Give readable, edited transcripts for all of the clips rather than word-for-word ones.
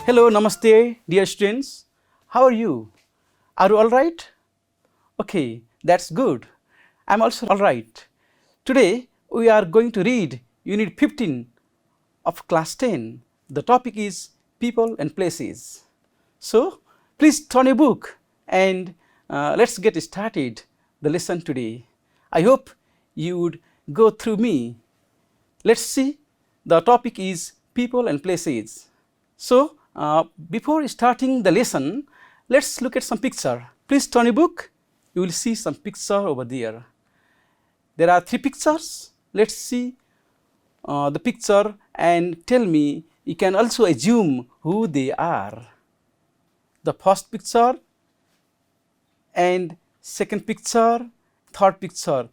Hello, namaste, dear students. How are you? Are you all right? Okay, that's good. I'm also all right. Today, we are going to read Unit 15 of Class 10. The topic is People and Places. So, please turn a book and let's get started the lesson today. I hope you would go through me. Let's see. The topic is People and Places. So, before starting the lesson, let's look at some picture. Please turn a book. You will see some picture over there. There are 3 pictures. Let's see the picture and tell me. You can also assume who they are. The first picture and second picture, third picture.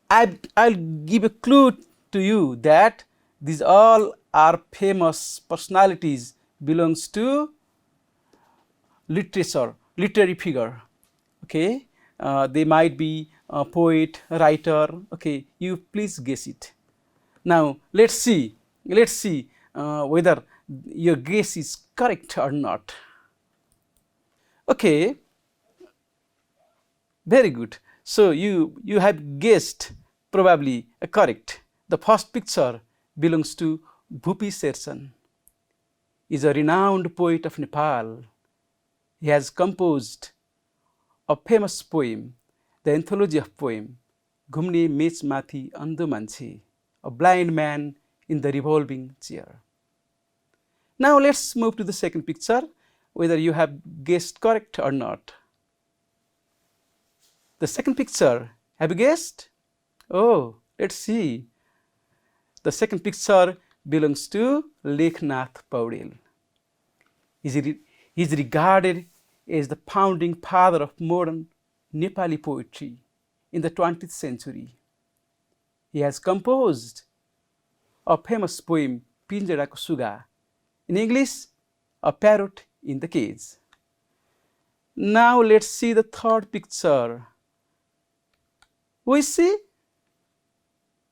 I'll give a clue to you that these all are famous personalities, belongs to literature, literary figure. Okay, they might be a poet, writer. Okay, you please guess it. Now let's see whether your guess is correct or not. Okay, very good. So you have guessed probably correct. The first picture belongs to Bhupi Shersan. He is a renowned poet of Nepal. He has composed a famous poem, the anthology of poem, Ghumne Mech Mathi Andho Manche, a blind man in the revolving chair. Now let's move to the second picture, whether you have guessed correct or not. The second picture, have you guessed? Oh, let's see. The second picture belongs to Leknath Paudel. He is regarded as the founding father of modern Nepali poetry in the 20th century. He has composed a famous poem, Pinjarako Suga, in English, A Parrot in the Cage. Now let's see the third picture. Who is she?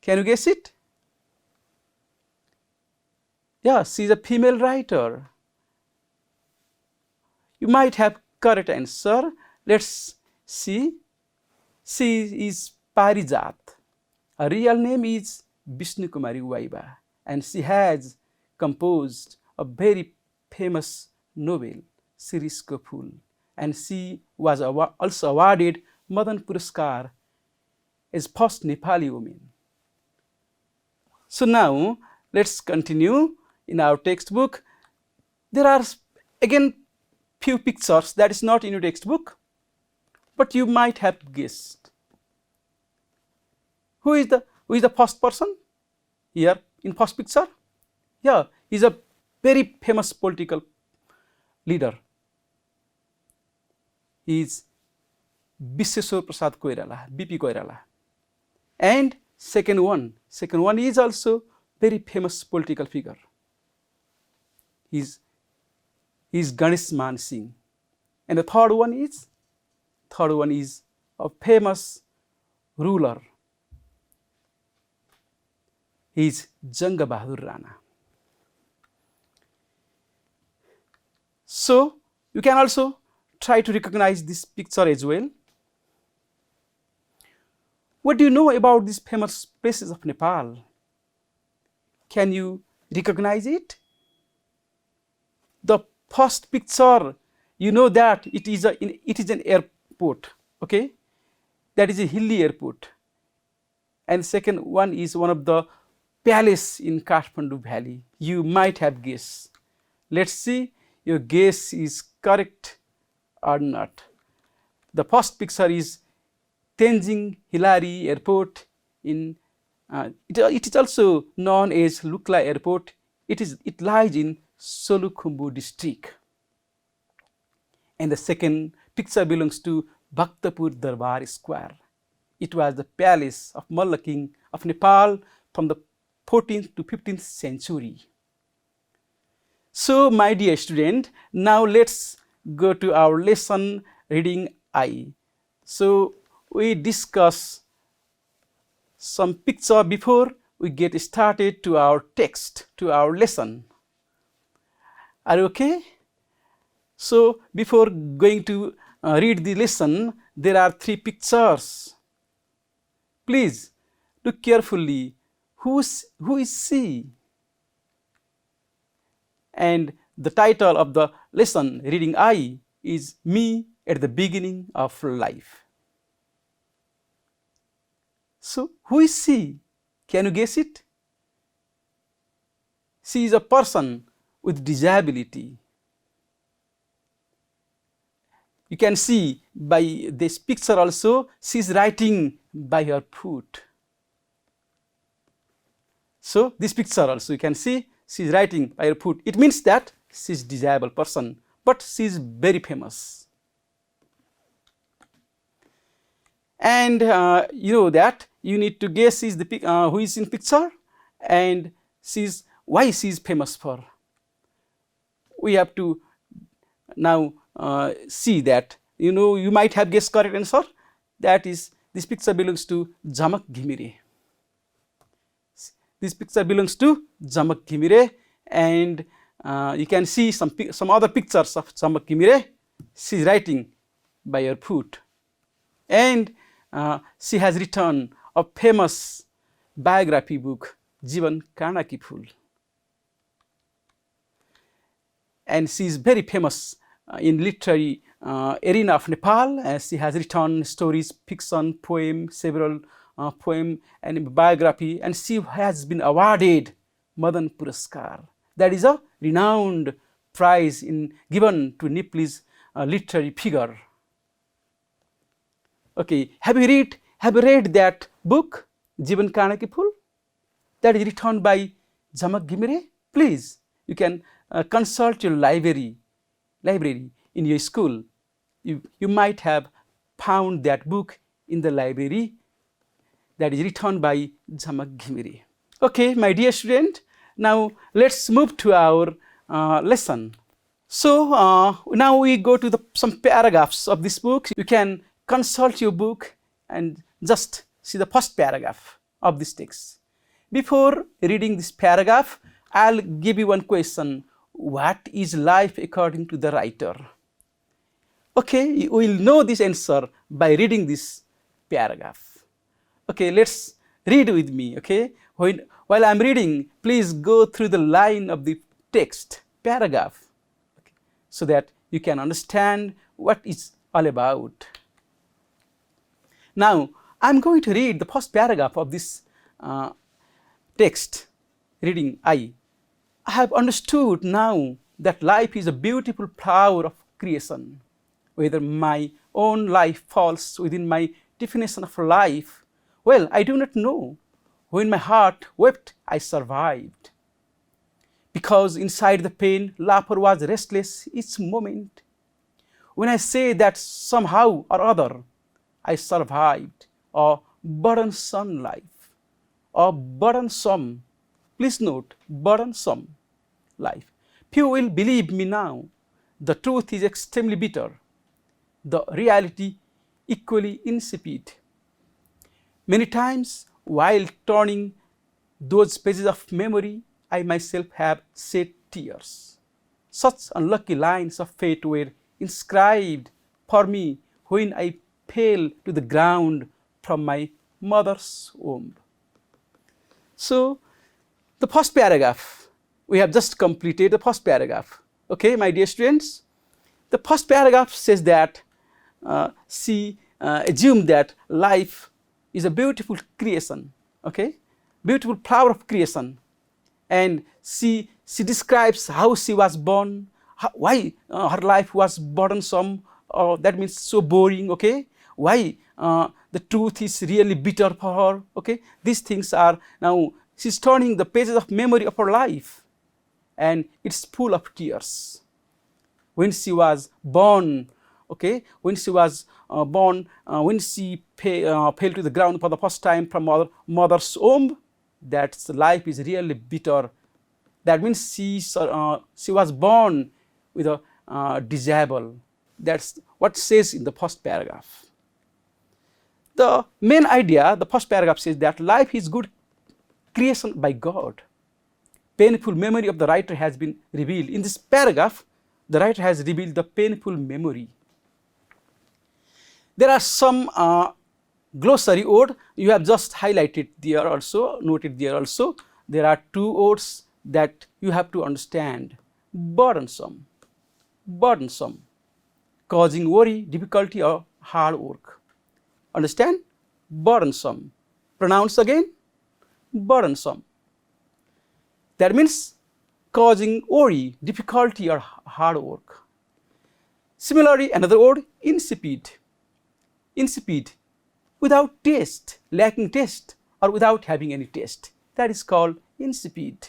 Can you guess it? Yeah, she is a female writer. You might have correct answer. Let's see. She is Parijat. Her real name is Vishnu Kumari Waiba, and she has composed a very famous novel, Sirisko Phul, and she was also awarded Madan Puraskar as first Nepali woman. So now let's continue in our textbook. There are again few pictures that is not in your textbook, but you might have guessed. Who is the first person here in first picture? Yeah, he is a very famous political leader. He is Vishweshwar Prasad Koirala, BP Koirala. And second one is also very famous political figure. He is Ganesh Man Singh. And the third one is a famous ruler. He is Janga Bahadur Rana. So you can also try to recognize this picture as well. What do you know about these famous places of Nepal? Can you recognize it? The first picture, you know that it is an airport, okay? That is a hilly airport. And second one is one of the palace in Kathmandu Valley. You might have guessed. Let's see your guess is correct or not. The first picture is Tenzing Hilari Airport in it is also known as Lukla Airport. It lies in Solukhumbu district. And the second picture belongs to Bhaktapur Darbar Square. It was the palace of Malla king of Nepal from the 14th to 15th century. So my dear student, now let's go to our lesson reading I. So we discuss some picture before we get started to our text, to our lesson. Are you okay? So before going to read the lesson, there are 3 pictures. Please look carefully. Who is she? And the title of the lesson, reading I, is Me at the Beginning of Life. So who is she? Can you guess it? She is a person with disability. You can see by this picture also, she is writing by her foot. So this picture also you can see she is writing by her foot. It means that she is a disabled person, but she is very famous. And you know that you need to guess who is in picture and why she is famous for. We have to now see that, you know, you might have guessed correct answer. That is, this picture belongs to Jamak Ghimire. This picture belongs to Jamak Ghimire, and you can see some other pictures of Jamak Ghimire. She is writing by her foot, and she has written a famous biography book, Jivan Kana Ki Phool. And she is very famous in literary arena of Nepal. She has written stories, fiction, poem, several poem and biography, and she has been awarded Madan Puraskar. That is a renowned prize given to Nepalese literary figure. Okay, have you read that book, Jivan Kana Ki Phool? That is written by Jamak Ghimire. Please, you can consult your library in your school. You might have found that book in the library that is written by Jamak Ghimire. Okay, my dear student, now let's move to our lesson. So now we go to some paragraphs of this book. You can consult your book and just see the first paragraph of this text. Before reading this paragraph, I'll give you one question. What is life according to the writer? Okay, you will know this answer by reading this paragraph. Okay, let's read with me. Okay, while I'm reading, please go through the line of the text, paragraph, okay, so that you can understand what it's all about. Now, I'm going to read the first paragraph of this text, reading I have understood now that life is a beautiful flower of creation. Whether my own life falls within my definition of life, well, I do not know. When my heart wept, I survived. Because inside the pain, laughter was restless each moment. When I say that somehow or other, I survived a burdensome life, a burdensome, please note, burdensome life. Few will believe me now. The truth is extremely bitter, the reality equally insipid. Many times, while turning those pages of memory, I myself have shed tears. Such unlucky lines of fate were inscribed for me when I fell to the ground from my mother's womb. So, the first paragraph, we have just completed the first paragraph. Okay, my dear students, the first paragraph says that she assumed that life is a beautiful creation, okay, beautiful flower of creation, and she describes how she was born, why her life was burdensome, that means so boring, okay, why the truth is really bitter for her, okay. These things are, now she's turning the pages of memory of her life, and it's full of tears. When she was born, okay, when she was born, when she fell to the ground for the first time from mother's womb, that life is really bitter. That means she was born with a disabled. That's what says in the first paragraph. The main idea, the first paragraph says that life is good creation by God. painful memory of the writer has been revealed. In this paragraph, the writer has revealed the painful memory. There are some glossary word you have just highlighted there also, noted there also. There are two words that you have to understand. Burdensome, burdensome, causing worry, difficulty or hard work. Understand? Burdensome. Pronounce again. Burdensome. That means causing worry, difficulty or hard work. Similarly, another word, insipid. Insipid, without taste, lacking taste or without having any taste. That is called insipid.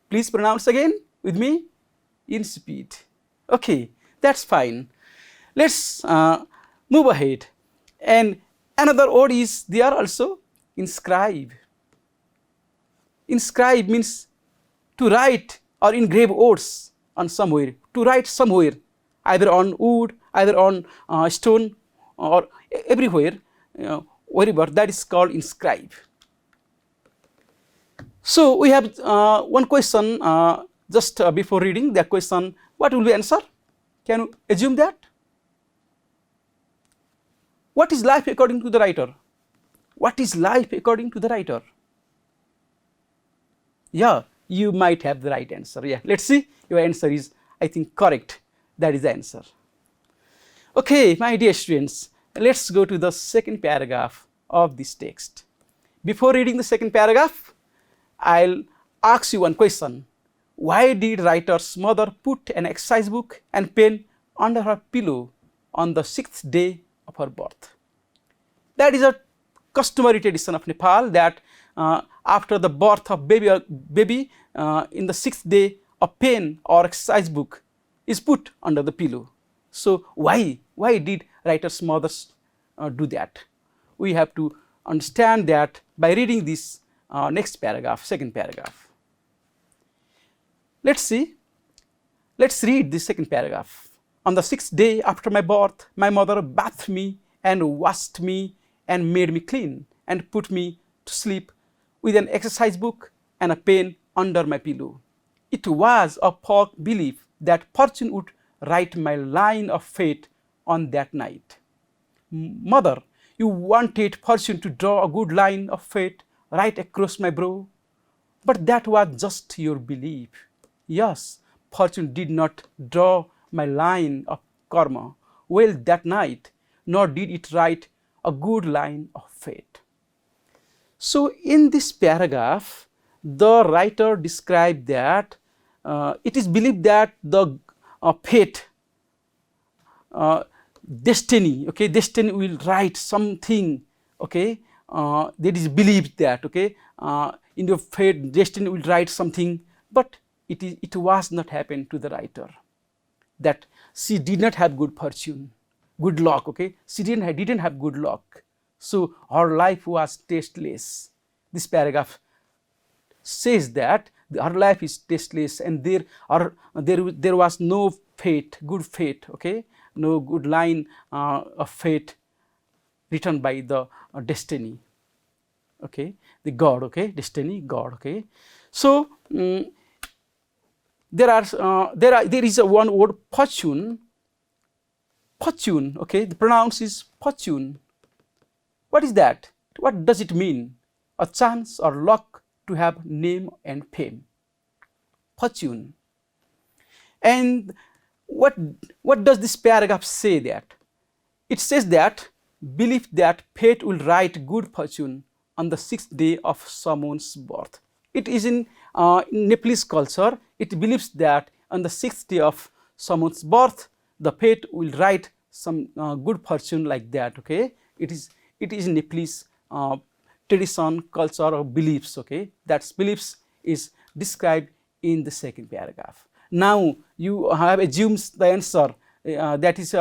Please pronounce again with me. Insipid. Okay, that's fine. Let's move ahead. And another word is there also, inscribe. Inscribe means to write or engrave words on somewhere, to write somewhere, either on wood, either on stone or everywhere, wherever, that is called inscribe. So we have one question just before reading the question. What will be answer? Can you assume that? What is life according to the writer? What is life according to the writer? Yeah, you might have the right answer. Yeah, let's see. Your answer is, I think, correct. That is the answer. Okay, my dear students, let's go to the second paragraph of this text. Before reading the second paragraph, I'll ask you one question. Why did writer's mother put an exercise book and pen under her pillow on the 6th day of her birth? That is a customary tradition of Nepal, that after the birth of baby in the 6th day, a pen or exercise book is put under the pillow. So why did writer's mothers do that? We have to understand that by reading this next paragraph, second paragraph. Let's see. Let's read the second paragraph. On the 6th day after my birth, my mother bathed me and washed me and made me clean and put me to sleep with an exercise book and a pen under my pillow. It was a folk belief that fortune would write my line of fate on that night. Mother, you wanted fortune to draw a good line of fate right across my brow, but that was just your belief. Yes, fortune did not draw my line of karma well that night, nor did it write a good line of fate. So in this paragraph, the writer described that it is believed that the fate, destiny, okay, destiny will write something, okay, that is believed that, okay, in your fate, destiny will write something, but it was not happen to the writer, that she did not have good fortune, good luck, okay, she didn't have good luck, so her life was tasteless. This paragraph says that her life is tasteless, and there was no fate, good fate, okay, no good line of fate written by the destiny, okay, the God, okay, destiny, God, okay. So there is a one word, fortune, okay, the pronounce is fortune. What is that? What does it mean? A chance or luck to have name and fame. Fortune. And what does this paragraph say that? It says that belief that fate will write good fortune on the 6th day of someone's birth. It is in Nepalese culture, it believes that on the 6th day of someone's birth, the fate will write some good fortune like that, okay. It is Nepalese tradition, culture or beliefs, okay. That beliefs is described in the second paragraph. Now you have assumed the answer that is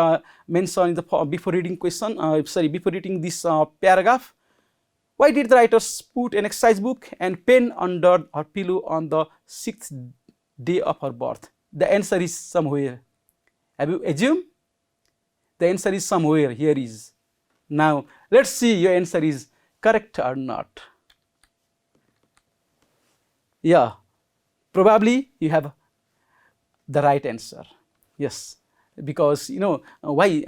mentioned in the before reading question, before reading this paragraph. Why did the writers put an exercise book and pen under her pillow on the 6th day of her birth? The answer is somewhere. Have you assumed? The answer is somewhere. Here is. Now let's see your answer is correct or not. Yeah, Probably you have the right answer. Yes, because you know why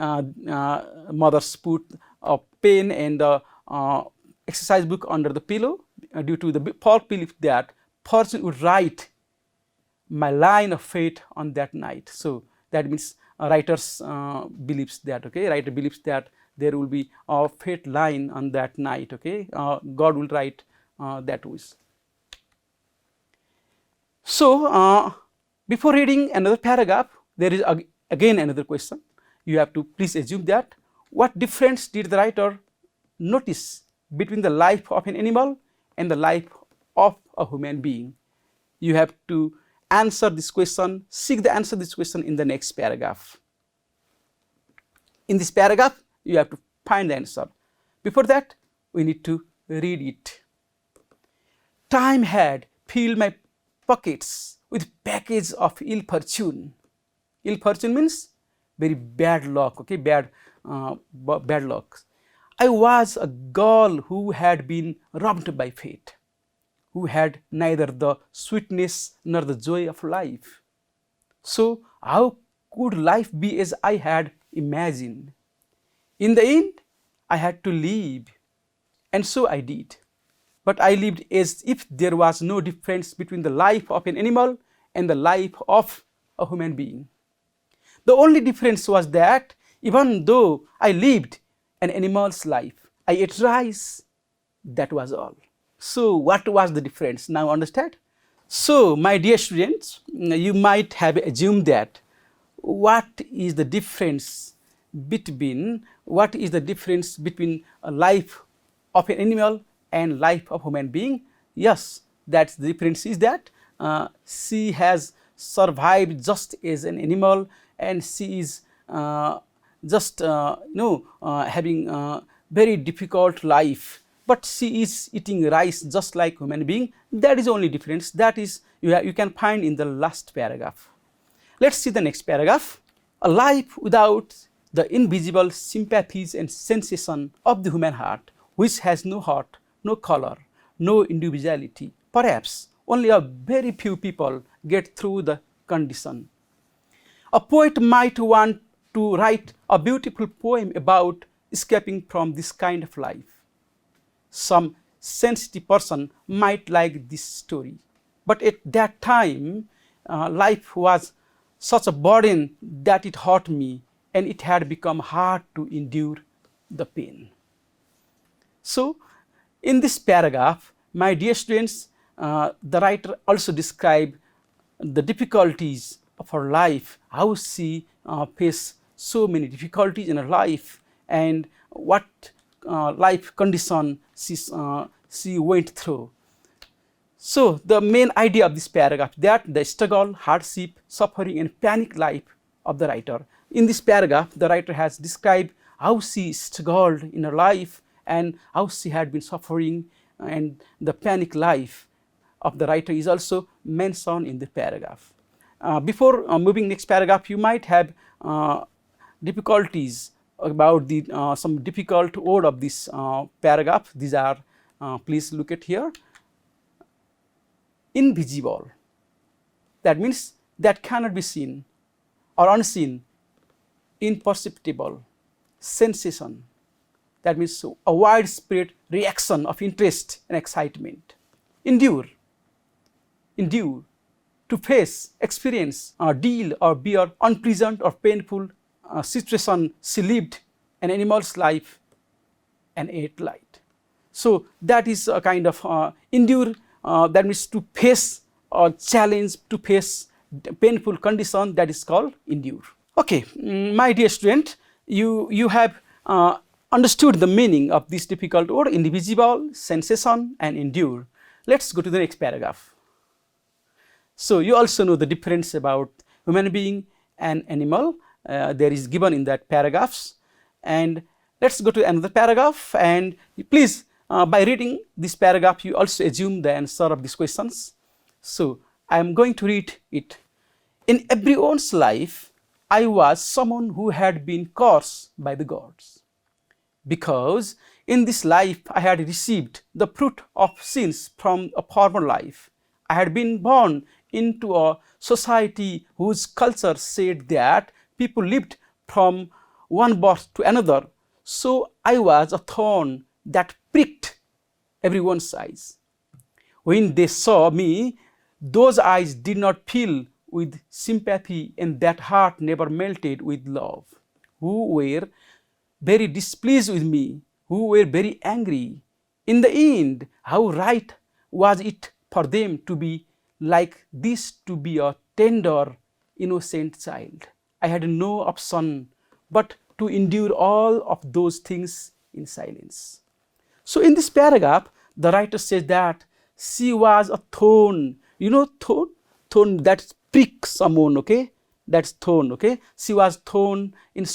mothers put a pen and the exercise book under the pillow, due to the folk belief that person would write my line of fate on that night. So that means writers believes that, okay, writer believes that there will be a fate line on that night, okay, God will write that wish. So before reading another paragraph, there is again another question. You have to please assume that what difference did the writer notice between the life of an animal and the life of a human being? You have to answer this question, seek the answer to this question in the next paragraph. In this paragraph, you have to find the answer. Before that, we need to read it. Time had filled my pockets with package of ill fortune. Ill fortune means very bad luck, okay, bad luck. I was a girl who had been robbed by fate, who had neither the sweetness nor the joy of life. So how could life be as I had imagined? In the end, I had to leave, and so I did. But I lived as if there was no difference between the life of an animal and the life of a human being. The only difference was that even though I lived an animal's life, I ate rice. That was all. So what was the difference? Now understand? So my dear students, you might have assumed that what is the difference between a life of an animal and life of human being? Yes, that's the difference is that she has survived just as an animal, and she is just having a very difficult life, but she is eating rice just like human being. That is the only difference. That is you can find in the last paragraph. Let's see the next paragraph. A life without the invisible sympathies and sensation of the human heart, which has no heart, no color, no individuality. Perhaps only a very few people get through the condition. A poet might want to write a beautiful poem about escaping from this kind of life. Some sensitive person might like this story, but at that time, life was such a burden that it hurt me, and it had become hard to endure the pain. So, in this paragraph, my dear students, the writer also described the difficulties of her life, how she faced so many difficulties in her life, and what life condition she went through. So the main idea of this paragraph, that the struggle, hardship, suffering and panic life of the writer. In this paragraph, the writer has described how she struggled in her life and how she had been suffering, and the panic life of the writer is also mentioned in the paragraph. Before moving next paragraph, you might have difficulties about the some difficult word of this paragraph. These are, please look at here. Invisible. That means that cannot be seen or unseen. Imperceptible. Sensation. That means a widespread reaction of interest and excitement. Endure. Endure. To face, experience, deal or bear unpleasant or painful situation she lived an animal's life and ate light. So that is a kind of endure, that means to face or challenge, to face painful condition, that is called endure. Okay, my dear student, you have understood the meaning of this difficult word, invisible, sensation and endure. Let's go to the next paragraph. So you also know the difference about human being and animal. There is given in that paragraphs. And let's go to another paragraph, and please by reading this paragraph you also assume the answer of these questions. So I am going to read it. In everyone's life I was someone who had been cursed by the gods, because in this life I had received the fruit of sins from a former life. I had been born into a society whose culture said that people lived from one birth to another. So I was a thorn that pricked everyone's eyes. When they saw me, those eyes did not fill with sympathy, and that heart never melted with love. Who were very displeased with me, who were very angry. In the end, how right was it for them to be like this, to be a tender, innocent child? I had no option but to endure all of those things in silence. So in this paragraph, the writer says that she was a thorn. You know, thorn that pricks someone, okay? That's thorn, okay? She was thorn in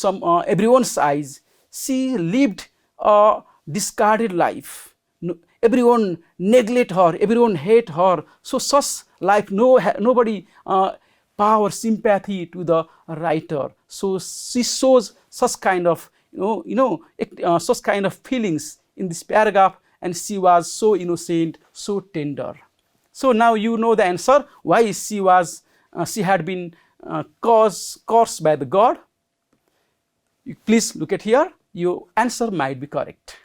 everyone's eyes. She lived a discarded life. No, everyone neglect her, everyone hate her. So such life, nobody power sympathy to the writer. So she shows such kind of such kind of feelings in this paragraph, and she was so innocent, so tender. So now you know the answer why she had been cursed by the God. Please look at here. Your answer might be correct.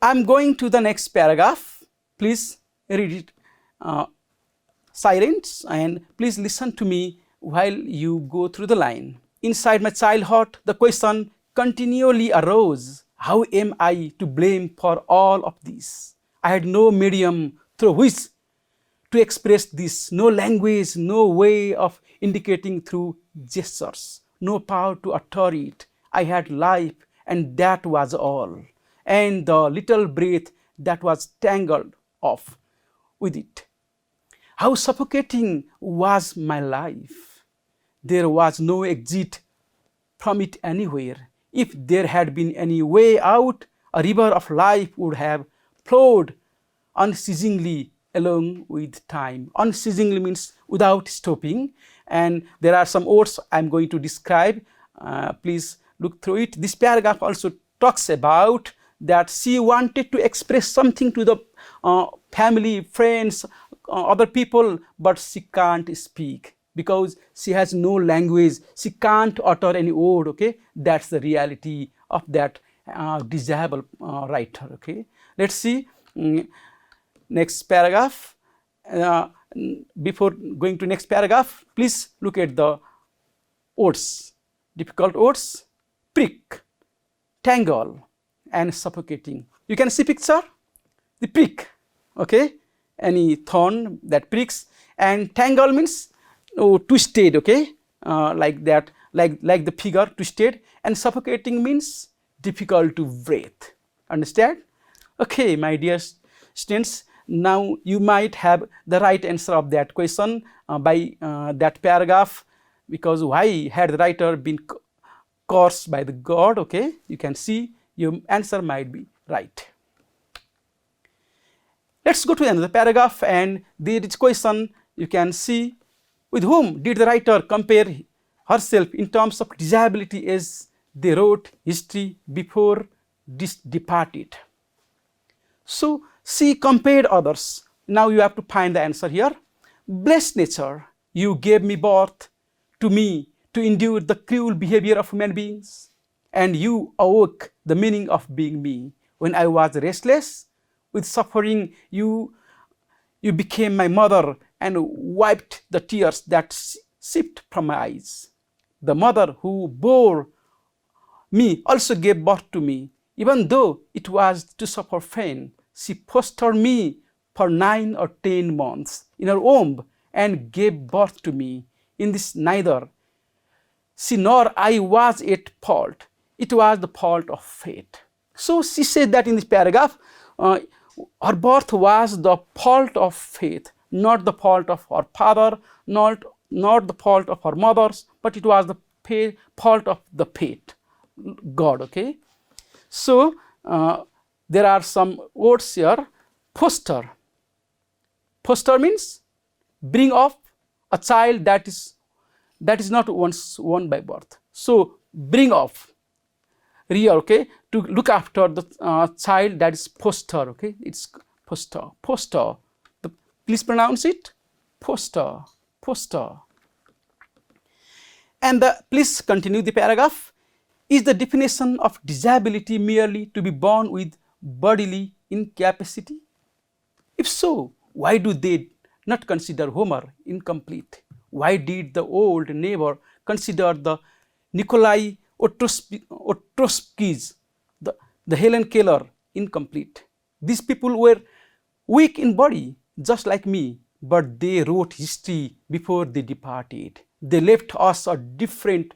I'm going to the next paragraph. Please read it silence, and please listen to me while you go through the line. Inside my childhood, the question continually arose, how am I to blame for all of this? I had no medium through which to express this, no language, no way of indicating through gestures, no power to utter it. I had life, and that was all, and the little breath that was tangled off with it. How suffocating was my life. There was no exit from it anywhere. If there had been any way out, a river of life would have flowed unceasingly along with time. Unceasingly means without stopping. And there are some words I'm going to describe. Please look through it. This paragraph also talks about that she wanted to express something to the family, friends, other people, but she can't speak because she has no language. She can't utter any word, okay? That's the reality of that disabled writer, okay? Let's see next paragraph. Before going to next paragraph, please look at the words, difficult words, prick, tangle, and suffocating. You can see picture, the prick, okay? Any thorn that pricks, and tangle means twisted, okay? Like that, like the figure twisted, and suffocating means difficult to breathe. Understand? Okay, my dear students, now you might have the right answer of that question by that paragraph, because why had the writer been cursed by the God? Okay, you can see your answer might be right. Let's go to another paragraph, and there is question. You can see, with whom did the writer compare herself in terms of disability as they wrote history before this departed? So she compared others. Now you have to find the answer here. Blessed nature, you gave me birth to me to endure the cruel behavior of human beings, and you awoke the meaning of being me. When I was restless with suffering, you became my mother and wiped the tears that seeped from my eyes. The mother who bore me also gave birth to me. Even though it was to suffer pain, she fostered me for 9 or 10 months in her womb and gave birth to me. In this neither she nor I was at fault. It was the fault of fate. So she said that in this paragraph, her birth was the fault of fate, not the fault of her father, not the fault of her mothers, but it was the fault of the fate, God, okay? So there are some words here. Foster. Foster means bring up a child that is not once born by birth. So bring up, rear, okay, to look after the child that is foster, okay, it's foster, Please pronounce it. Poster. Poster. And please continue the paragraph. Is the definition of disability merely to be born with bodily incapacity? If so, why do they not consider Homer incomplete? Why did the old neighbor consider the Nikolai Ostrovsky's, the Helen Keller, incomplete? These people were weak in body, just like me, but they wrote history before they departed. They left us a different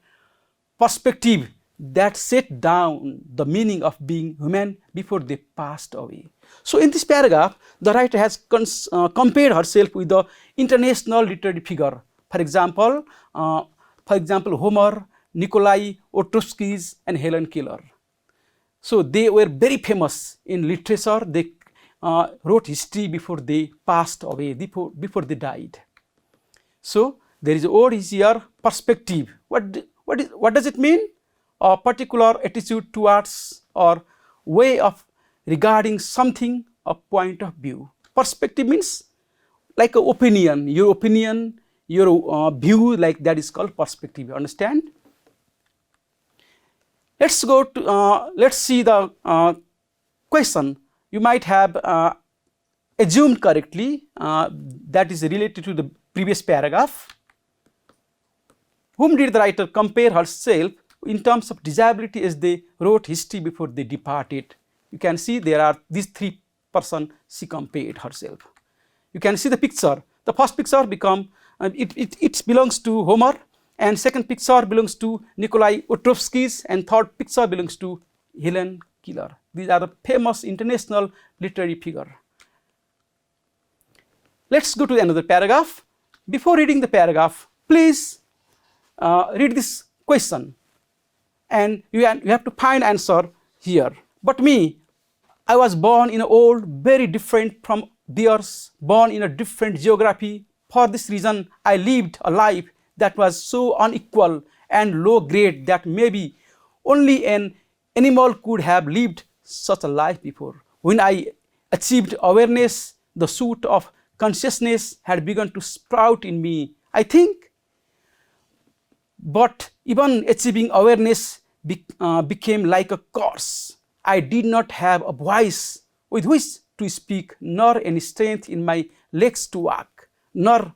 perspective that set down the meaning of being human before they passed away. So in this paragraph, the writer has compared herself with the international literary figure. For example, Homer, Nikolai Ostrovsky, and Helen Keller. So they were very famous in literature. They wrote history before they passed away, before they died. So there is a word here, perspective. What does it mean? A particular attitude towards or way of regarding something, a point of view. Perspective means like an opinion, your view, like that is called perspective. You understand? Let's go to let's see the question. You might have assumed correctly that is related to the previous paragraph. Whom did the writer compare herself in terms of disability as they wrote history before they departed? You can see there are these three persons she compared herself. You can see the picture. The first picture it belongs to Homer, and second picture belongs to Nikolai Ostrovsky, and third picture belongs to Helen Keller. These are the famous international literary figure. Let's go to another paragraph. Before reading the paragraph, please read this question, and you have to find answer here. But me, I was born in a world very different from theirs, born in a different geography. For this reason, I lived a life that was so unequal and low grade that maybe only an animal could have lived such a life before. When I achieved awareness, the shoot of consciousness had begun to sprout in me, I think. But even achieving awareness became like a curse. I did not have a voice with which to speak, nor any strength in my legs to walk, nor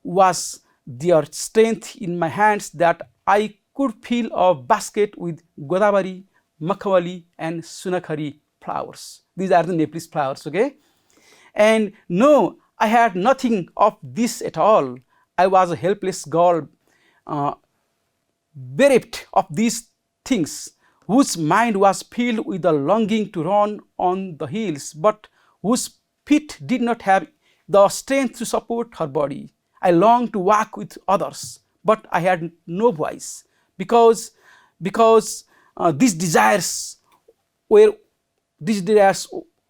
was there strength in my hands that I could fill a basket with Godavari, Makhawali, and Sunakhari flowers. These are the Nepalese flowers, okay? And no, I had nothing of this at all. I was a helpless girl, bereft of these things, whose mind was filled with the longing to run on the hills, but whose feet did not have the strength to support her body. I longed to walk with others, but I had no voice, because these desires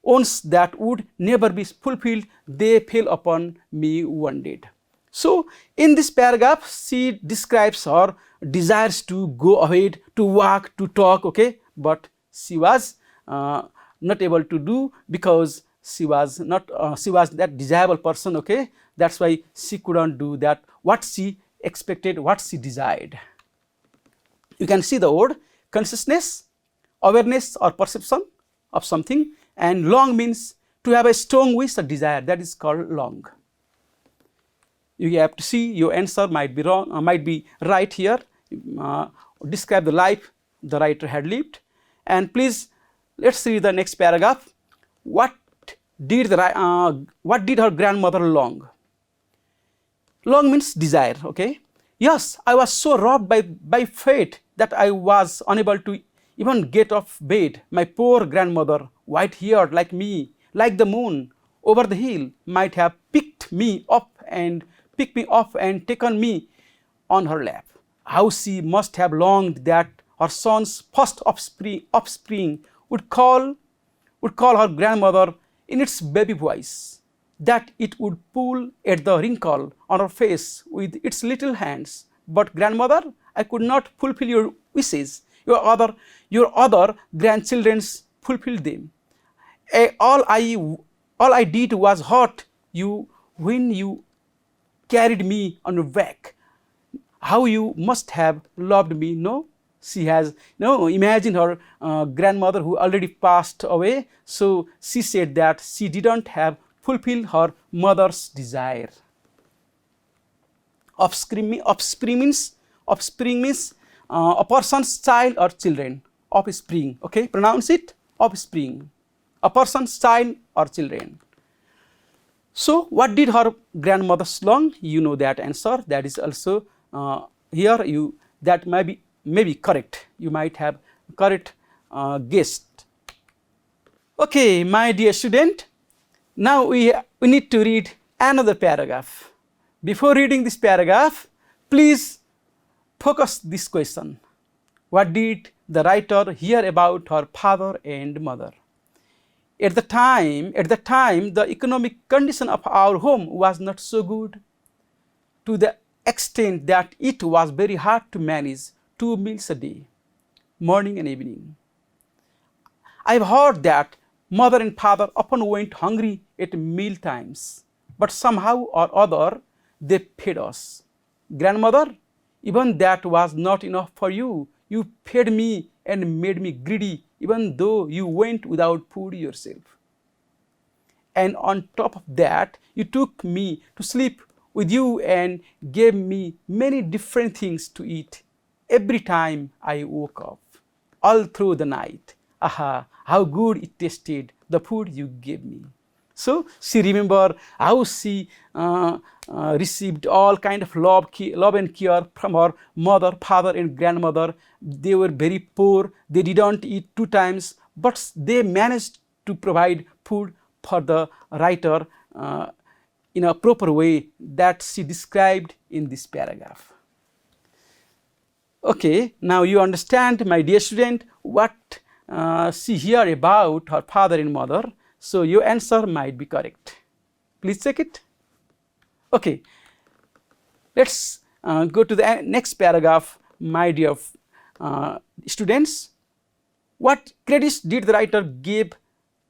once that would never be fulfilled, they fell upon me one day. So in this paragraph, she describes her desires to go ahead, to walk, to talk, okay, but she was not able to do because she was that disabled person, okay. That's why she couldn't do that what she expected, what she desired. You can see the word consciousness, awareness or perception of something, and long means to have a strong wish or desire, that is called long. You have to see your answer might be wrong, might be right here. Describe the life the writer had lived. And please, let's read the next paragraph. What did her grandmother long? Long means desire, okay. Yes, I was so robbed by fate that I was unable to even get off bed. My poor grandmother, white-haired like me, like the moon over the hill, might have picked me up and taken me on her lap. How she must have longed that her son's first offspring would call her grandmother in its baby voice, that it would pull at the wrinkle on her face with its little hands. But grandmother, I could not fulfill your wishes. Your other grandchildren's fulfilled them. All I did was hurt you when you carried me on your back, how you must have loved me, no? She has, no, imagine her grandmother who already passed away. So she said that she didn't have fulfilled her mother's desire. Offspring means a person's child or children. Offspring, okay, pronounce it, offspring, a person's child or children. So what did her grandmother long? You know that answer. That is also here. That may be correct. You might have correct guessed. Okay, my dear student, now we need to read another paragraph. Before reading this paragraph, please focus this question. What did the writer hear about her father and mother? At the time, the economic condition of our home was not so good, to the extent that it was very hard to manage 2 meals a day, morning and evening. I've heard that mother and father often went hungry at meal times, but somehow or other they fed us. Grandmother, even that was not enough for you. You fed me and made me greedy, even though you went without food yourself. And on top of that, you took me to sleep with you and gave me many different things to eat every time I woke up, all through the night. Aha, how good it tasted, the food you gave me. So she remembered how she received all kind of love and care from her mother, father and grandmother. They were very poor. They didn't eat 2 times, but they managed to provide food for the writer in a proper way that she described in this paragraph. Okay, now you understand, my dear student, what she heard about her father and mother. So your answer might be correct. Please check it. Okay, let's go to the next paragraph, my dear students. What credits did the writer give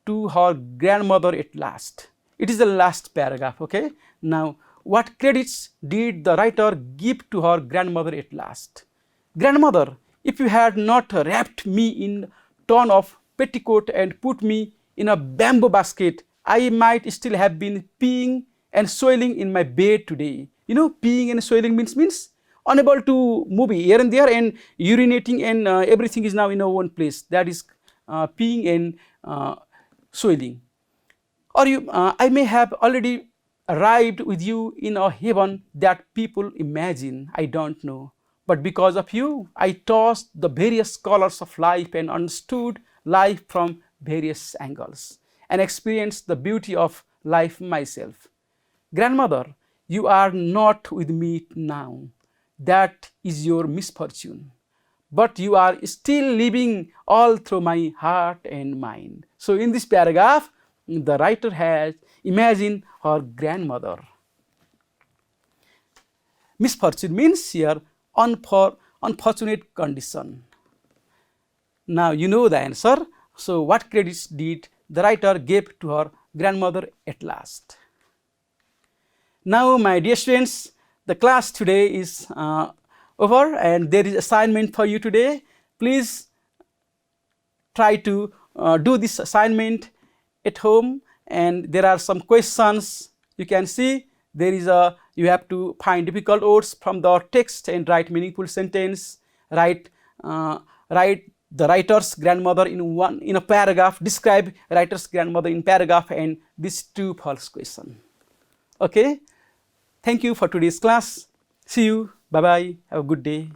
to her grandmother at last? It is the last paragraph, okay? Now, what credits did the writer give to her grandmother at last? Grandmother, if you had not wrapped me in torn off petticoat and put me in a bamboo basket, I might still have been peeing and soiling in my bed today. You know, peeing and soiling means unable to move here and there, and urinating, and everything is now in one place. That is peeing and soiling. Or I may have already arrived with you in a heaven that people imagine. I don't know. But because of you, I tossed the various colors of life and understood life from various angles and experienced the beauty of life myself. Grandmother, you are not with me now. That is your misfortune. But you are still living all through my heart and mind. So in this paragraph, the writer has imagined her grandmother. Misfortune means here unfortunate condition. Now you know the answer. So what credits did the writer give to her grandmother at last? Now, my dear students, the class today is over, and there is assignment for you today. Please try to do this assignment at home, and there are some questions. You can see there is you have to find difficult words from the text and write meaningful sentence. Write the writer's grandmother in a paragraph. Describe writer's grandmother in paragraph, and these 2 false questions. Okay. Thank you for today's class. See you. Bye bye. Have a good day.